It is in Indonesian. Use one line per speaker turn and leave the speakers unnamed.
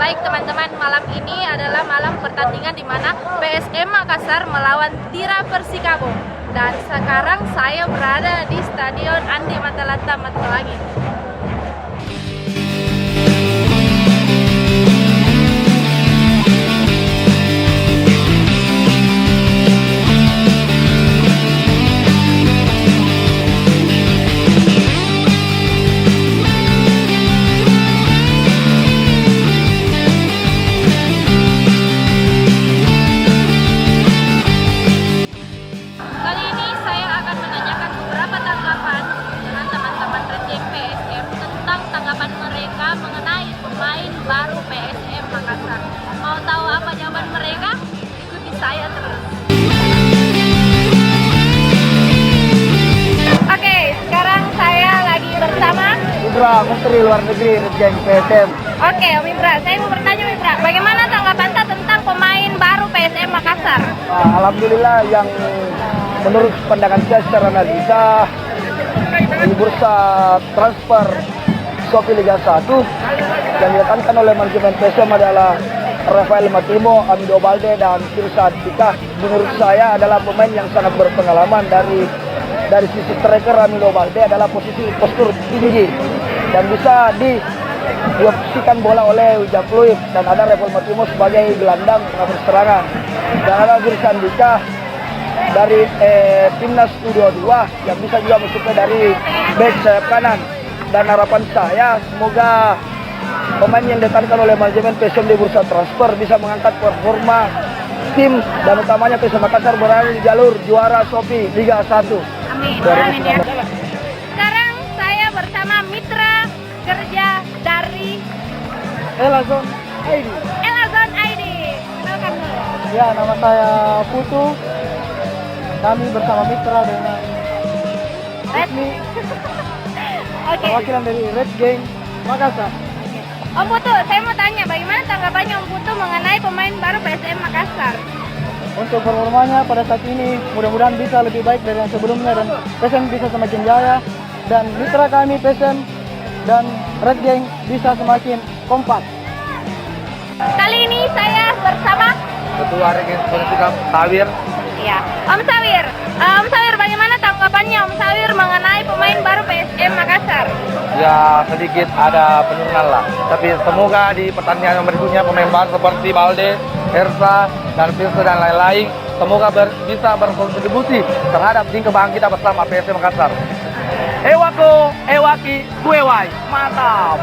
Baik teman-teman, malam ini adalah malam pertandingan di mana PSM Makassar melawan Tira Persikabo. Dan sekarang saya berada di Stadion Andi Matalata Matalangi. Baru PSM Makassar. Mau tahu apa jawaban mereka? Ikuti saya terus. Oke, sekarang saya lagi bersama
Ibra, Menteri Luar Negeri Redgeng PSM.
Oke, Om Ibra, saya mau bertanya Om Ibra, bagaimana tanggapan Anda tentang pemain baru PSM Makassar?
Alhamdulillah, yang menurut pandangan saya secara analisa di bursa transfer Shopee Liga 1 yang ditekankan oleh manajemen PSM adalah Rafael Matimo, Amido Balde, dan Firsa Tika. Menurut saya adalah pemain yang sangat berpengalaman. Dari sisi striker, Amido Balde adalah posisi postur tinggi dan bisa diopsikan bola oleh Wijak Fluid, dan ada Rafael Matimo sebagai gelandang pengatur serangan, dan ada Firsa Tika dari timnas U22 yang bisa juga masuknya dari back sayap kanan. Dan harapan saya semoga pemain yang ditekankan oleh manajemen PSM di bursa transfer bisa mengangkat performa tim, dan utamanya PSM Makassar berada di jalur juara Shopee Liga 1.
Amin. Amin ya. Sekarang saya bersama mitra kerja dari
Elazon ID.
Elazon ID. Kenalkan dulu.
Ya, nama saya Putu. Kami bersama mitra dengan Redmi, perwakilan dari Redgeng Makassar.
Om Putu, saya mau tanya bagaimana tanggapannya Om Putu mengenai pemain baru PSM Makassar?
Untuk performanya pada saat ini mudah-mudahan bisa lebih baik dari yang sebelumnya, dan PSM bisa semakin jaya, dan mitra kami PSM dan Redgeng bisa semakin kompak.
Kali ini saya bersama
Ketua Redgeng Persikabo Sawir.
ya, Om Sawir. Om Sawir, bagaimana tanggapannya Om Sawir mengenai pemain baru PSM Makassar?
Ya, sedikit ada penurunan lah. Tapi semoga di pertandingan yang berikutnya pemain baru seperti Balde, Hersa, dan Firsa dan lain-lain semoga bisa berkontribusi terhadap tim kebangkitan kita bersama PSM Makassar. Ewako, ewaki, kuewai, mantap.